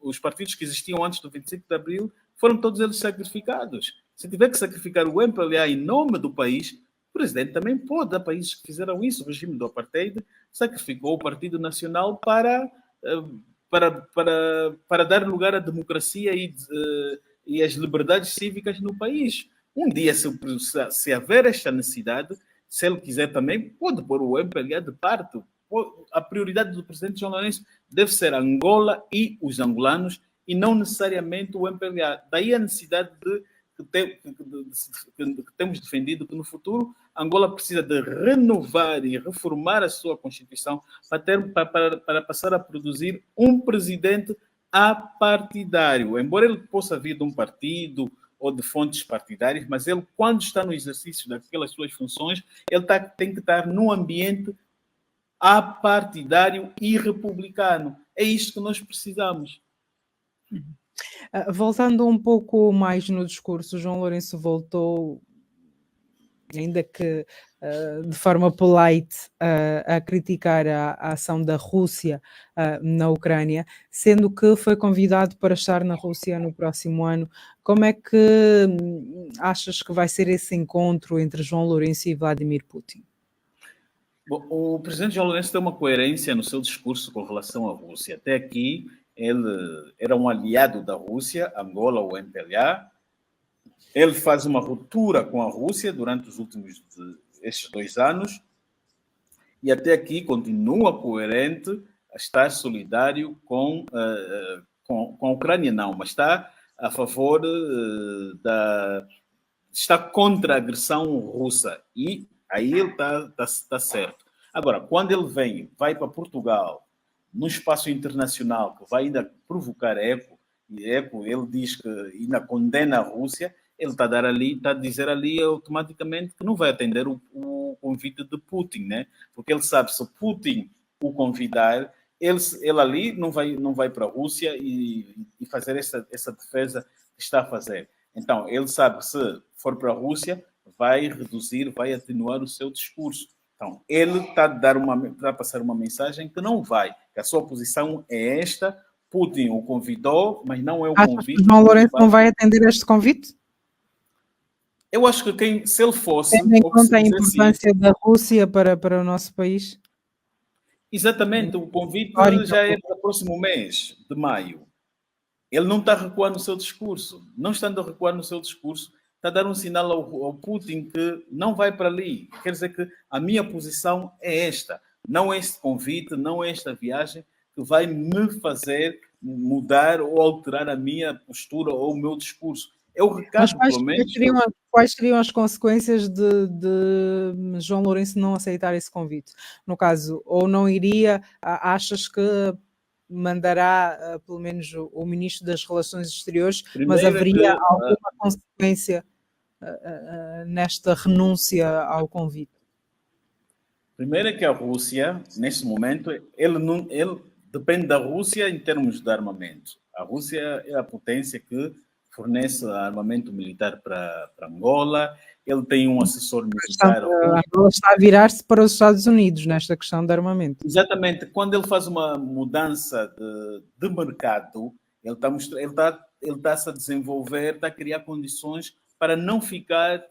os partidos que existiam antes do 25 de Abril, foram todos eles sacrificados. Se tiver que sacrificar o MPLA em nome do país, o presidente também pode. Há países que fizeram isso. O regime do apartheid sacrificou o Partido Nacional para dar lugar à democracia e às liberdades cívicas no país. Um dia, se haver esta necessidade, se ele quiser também, pode pôr o MPLA de parte. A prioridade do presidente João Lourenço deve ser Angola e os angolanos e não necessariamente o MPLA. Daí a necessidade que temos defendido que no futuro Angola precisa de renovar e reformar a sua Constituição para passar a produzir um presidente apartidário. Embora ele possa vir de um partido ou de fontes partidárias, mas ele, quando está no exercício daquelas suas funções, ele tem que estar num ambiente apartidário e republicano. É isto que nós precisamos. Voltando um pouco mais no discurso, João Lourenço voltou, ainda que de forma polite, a criticar a ação da Rússia na Ucrânia, sendo que foi convidado para estar na Rússia no próximo ano. Como é que achas que vai ser esse encontro entre João Lourenço e Vladimir Putin? Bom, o presidente João Lourenço tem uma coerência no seu discurso com relação à Rússia. Até aqui, ele era um aliado da Rússia, Angola, o MPLA. Ele faz uma ruptura com a Rússia durante estes 2 anos e até aqui continua coerente a estar solidário com a Ucrânia, não, mas está a favor está contra a agressão russa e aí ele está certo. Agora, quando ele vai para Portugal, no espaço internacional, que vai ainda provocar eco, ele diz que ainda condena a Rússia, ele está a dizer ali automaticamente que não vai atender o convite de Putin, né? Porque ele sabe, se Putin o convidar, ele ali não vai para a Rússia e fazer essa defesa que está a fazer. Então, ele sabe que se for para a Rússia, vai reduzir, vai atenuar o seu discurso. Então, ele está a passar uma mensagem que não vai, que a sua posição é esta, Putin o convidou, mas não é o Achas que convite. João Lourenço não vai atender este convite? Eu acho que se ele fosse, Tendo em ou que se conta a fizesse isso, importância da Rússia para o nosso país? exatamente, o convite Histórica. já é para o próximo mês de maio. Ele não está a recuar no seu discurso. Não estando a recuar no seu discurso, está a dar um sinal ao Putin que não vai para ali. Quer dizer que a minha posição é esta. Não é este convite, não é esta viagem que vai me fazer mudar ou alterar a minha postura ou o meu discurso. É o Mas recado, pelo menos. quais seriam as consequências de João Lourenço não aceitar esse convite? No caso, ou não iria, achas que mandará pelo menos o Ministro das Relações Exteriores, mas Primeiro é haveria que alguma consequência nesta renúncia ao convite? Primeiro é que a Rússia, neste momento, ele depende da Rússia em termos de armamento. A Rússia é a potência que fornece armamento militar para Angola. Ele tem um assessor militar russo. Angola está a virar-se para os Estados Unidos nesta questão de armamento. Exatamente. Quando ele faz uma mudança de mercado, ele está-se a desenvolver, está a criar condições para não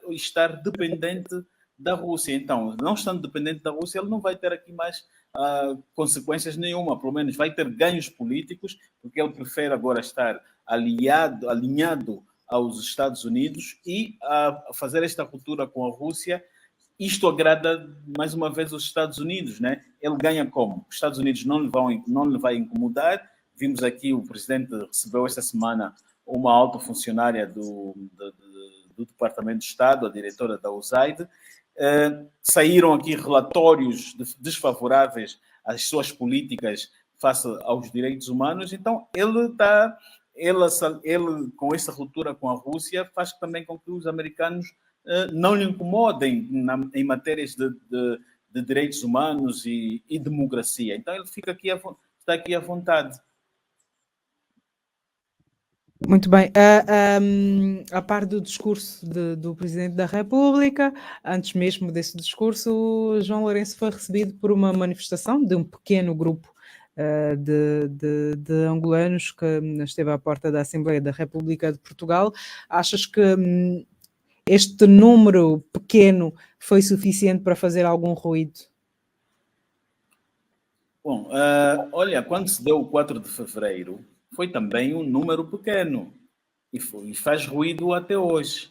estar dependente da Rússia. Então, não estando dependente da Rússia, ele não vai ter aqui mais consequências nenhuma, pelo menos vai ter ganhos políticos, porque ele prefere agora estar alinhado aos Estados Unidos e a fazer esta ruptura com a Rússia. Isto agrada, mais uma vez, os Estados Unidos, né? Ele ganha como? Os Estados Unidos não lhe vai incomodar. Vimos aqui, o presidente recebeu esta semana uma alta funcionária do Departamento de Estado, a diretora da USAID. Saíram aqui relatórios desfavoráveis às suas políticas face aos direitos humanos. Então, ele com essa ruptura com a Rússia, faz também com que os americanos não lhe incomodem em matérias de direitos humanos e democracia. Então, ele está aqui à vontade. Muito bem. A par do discurso do Presidente da República, antes mesmo desse discurso, João Lourenço foi recebido por uma manifestação de um pequeno grupo de angolanos que esteve à porta da Assembleia da República de Portugal. Achas que este número pequeno foi suficiente para fazer algum ruído? Bom, olha, quando se deu o 4 de fevereiro, foi também um número pequeno e faz ruído até hoje.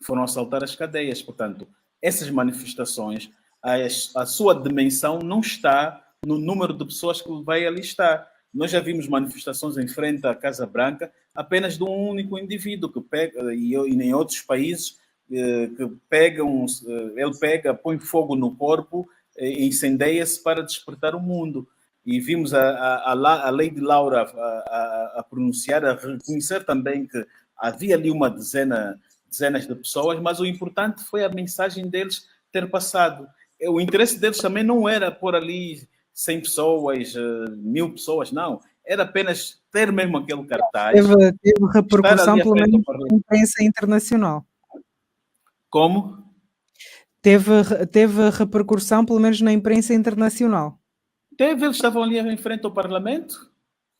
Foram assaltar as cadeias. Portanto, essas manifestações, a sua dimensão não está no número de pessoas que vai ali estar. Nós já vimos manifestações em frente à Casa Branca apenas de um único indivíduo que pega, e em outros países, que ele põe fogo no corpo, incendeia-se para despertar o mundo. E vimos a Lady Laura a pronunciar, a reconhecer também que havia ali dezenas de pessoas, mas o importante foi a mensagem deles ter passado. O interesse deles também não era pôr ali 100 pessoas, 1000 pessoas, não. Era apenas ter mesmo aquele cartaz. Teve repercussão, pelo menos, na imprensa internacional. Como? Teve repercussão, pelo menos, na imprensa internacional. Eles estavam ali em frente ao Parlamento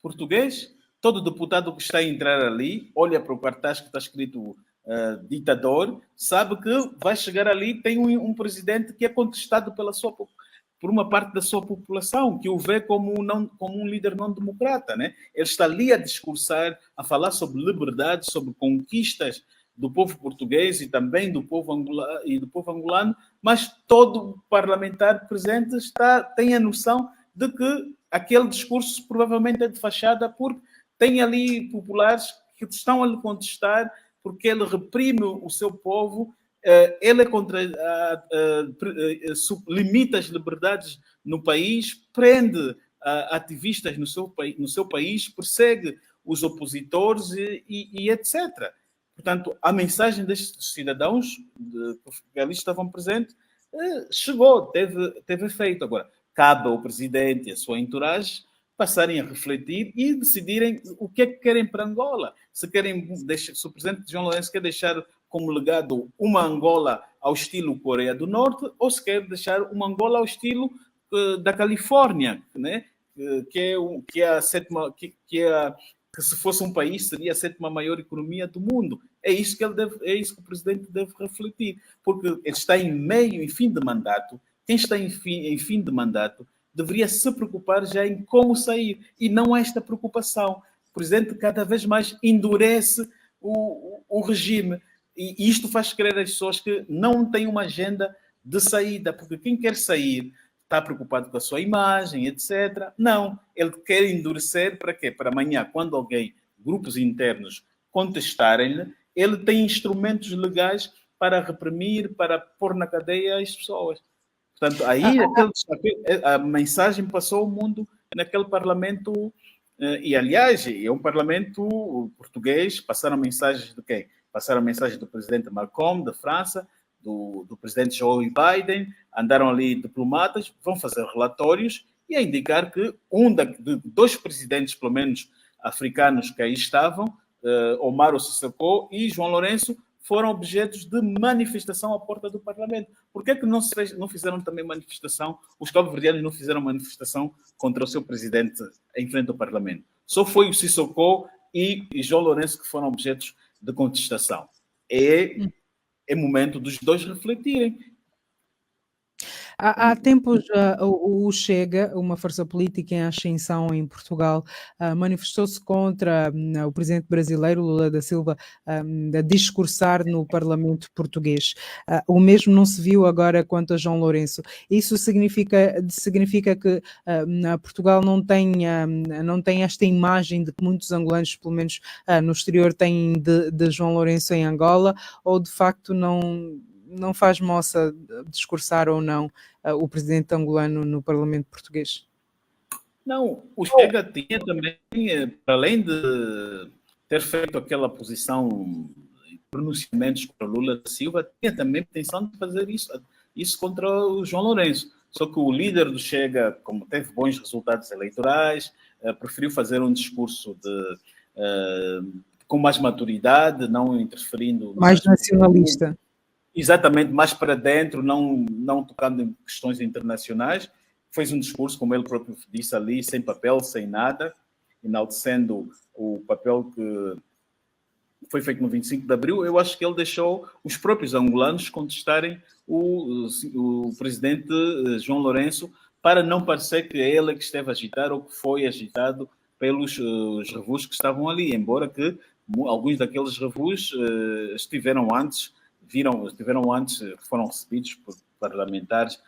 português. Todo deputado que está a entrar ali olha para o cartaz que está escrito ditador, sabe que vai chegar ali, tem um presidente que é contestado por uma parte da sua população, que o vê como um líder não democrata, né? Ele está ali a discursar, a falar sobre liberdade, sobre conquistas do povo português e também do povo angolano, mas todo parlamentar presente tem a noção de que aquele discurso provavelmente é de fachada, porque tem ali populares que estão a lhe contestar, porque ele reprime o seu povo, ele limita as liberdades no país, prende ativistas no seu país, persegue os opositores e etc. Portanto, a mensagem destes cidadãos que ali estavam presentes chegou, teve efeito. Agora, cabe ao presidente e à sua entourage passarem a refletir e decidirem o que é que querem para Angola. Se o presidente João Lourenço quer deixar como legado uma Angola ao estilo Coreia do Norte ou se quer deixar uma Angola ao estilo da Califórnia, né? que é a sétima, que se fosse um país seria a sétima maior economia do mundo. É isso que o presidente deve refletir, porque ele está em fim de mandato. Quem está em fim de mandato deveria se preocupar já em como sair, e não há esta preocupação. O presidente cada vez mais endurece o regime, e isto faz crer às pessoas que não tem uma agenda de saída, porque quem quer sair está preocupado com a sua imagem, etc. Não, ele quer endurecer para quê? Para amanhã, quando alguém, grupos internos, contestarem-lhe, ele tem instrumentos legais para reprimir, para pôr na cadeia as pessoas. Portanto, aí a mensagem passou ao mundo naquele parlamento, e aliás, é um parlamento português. Passaram mensagens de quem? Passaram mensagens do presidente Macron, da França, do presidente Joe Biden, andaram ali diplomatas, vão fazer relatórios e a indicar que dois presidentes, pelo menos africanos que aí estavam, Omaro Sissoko e João Lourenço, foram objetos de manifestação à porta do Parlamento. Por que não fizeram também manifestação? Os cabo-verdianos não fizeram manifestação contra o seu presidente em frente ao Parlamento. Só foi o Sissoko e João Lourenço que foram objetos de contestação. É momento dos dois refletirem. Há tempos, o Chega, uma força política em ascensão em Portugal, manifestou-se contra o presidente brasileiro, Lula da Silva, a discursar no Parlamento português. O mesmo não se viu agora quanto a João Lourenço. Isso significa que Portugal não tem esta imagem de que muitos angolanos, pelo menos no exterior, têm de João Lourenço em Angola, ou de facto não faz moça discursar ou não o presidente angolano no Parlamento português? Não, o Chega tinha também, para além de ter feito aquela posição, pronunciamentos contra Lula da Silva, tinha também a intenção de fazer isso contra o João Lourenço. Só que o líder do Chega, como teve bons resultados eleitorais, preferiu fazer um discurso com mais maturidade, não interferindo... Mais nacionalista. Exatamente, mais para dentro, não tocando em questões internacionais. Fez um discurso, como ele próprio disse ali, sem papel, sem nada, enaltecendo o papel que foi feito no 25 de Abril. Eu acho que ele deixou os próprios angolanos contestarem o presidente João Lourenço, para não parecer que é ele que esteve a agitar ou que foi agitado pelos revus que estavam ali, embora que alguns daqueles revus estiveram antes, foram recebidos por parlamentares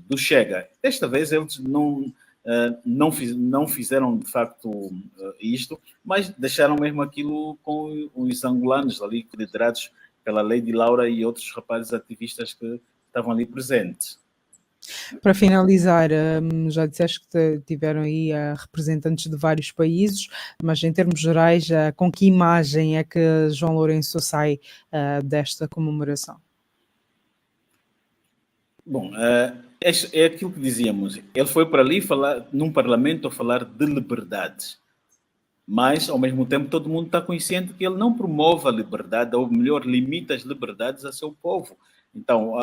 do Chega. Desta vez eles não fizeram de facto isto, mas deixaram mesmo aquilo com os angolanos ali, liderados pela Lady Laura e outros rapazes ativistas que estavam ali presentes. Para finalizar, já disseste que tiveram aí representantes de vários países, mas em termos gerais, com que imagem é que João Lourenço sai desta comemoração? Bom, é aquilo que dizíamos. Ele foi para ali falar num parlamento a falar de liberdades, mas ao mesmo tempo todo mundo está consciente que ele não promove a liberdade, ou melhor, limita as liberdades a seu povo. Então,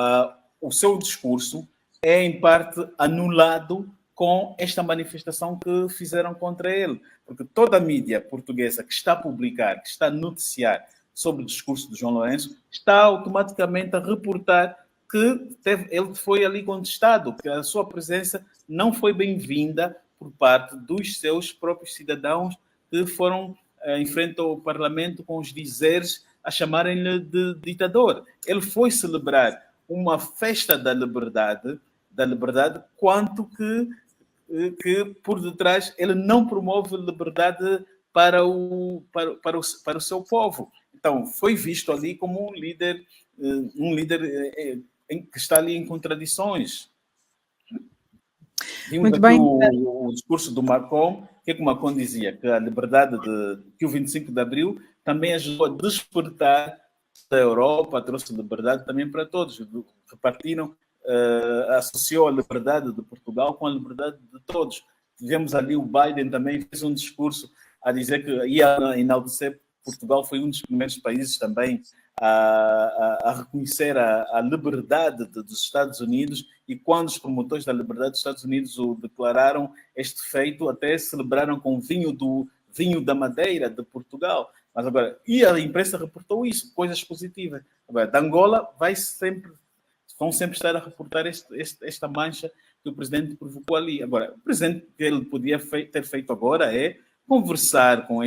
o seu discurso é, em parte, anulado com esta manifestação que fizeram contra ele. Porque toda a mídia portuguesa que está a publicar, que está a noticiar sobre o discurso de João Lourenço, está automaticamente a reportar que ele foi ali contestado, que a sua presença não foi bem-vinda por parte dos seus próprios cidadãos que foram em frente ao Parlamento com os dizeres a chamarem-lhe de ditador. Ele foi celebrar uma festa da liberdade, quanto que por detrás ele não promove liberdade para o seu povo. Então, foi visto ali como um líder que está ali em contradições. Vimos aqui o discurso do Macron, que o Macron dizia que a liberdade, que o 25 de Abril também ajudou a despertar da Europa, trouxe liberdade também para todos. Repartiram, associou a liberdade de Portugal com a liberdade de todos. Tivemos ali o Biden também fez um discurso a dizer que ia enaltecer Portugal, foi um dos primeiros países também a reconhecer a liberdade dos Estados Unidos, e quando os promotores da liberdade dos Estados Unidos o declararam, este feito até celebraram com vinho da Madeira, de Portugal. Mas agora, e a imprensa reportou isso, coisas positivas. Agora, da Angola vão sempre estar a reportar esta mancha que o presidente provocou ali. Agora, o presidente, que ele podia ter feito agora é conversar com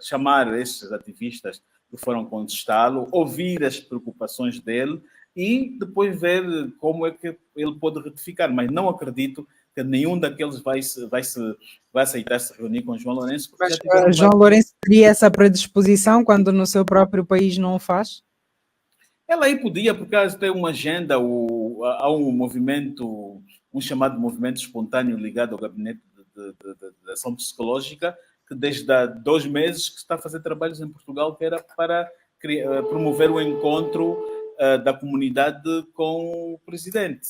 chamar estes ativistas que foram contestá-lo, ouvir as preocupações dele e depois ver como é que ele pode retificar. Mas não acredito que nenhum daqueles vai aceitar se reunir com João Lourenço. Mas João Lourenço teria essa predisposição quando no seu próprio país não o faz? Ela aí podia, porque tem uma agenda, há um movimento, um chamado movimento espontâneo ligado ao Gabinete de Ação Psicológica, que desde há 2 meses que está a fazer trabalhos em Portugal, que era para promover o encontro da comunidade com o presidente.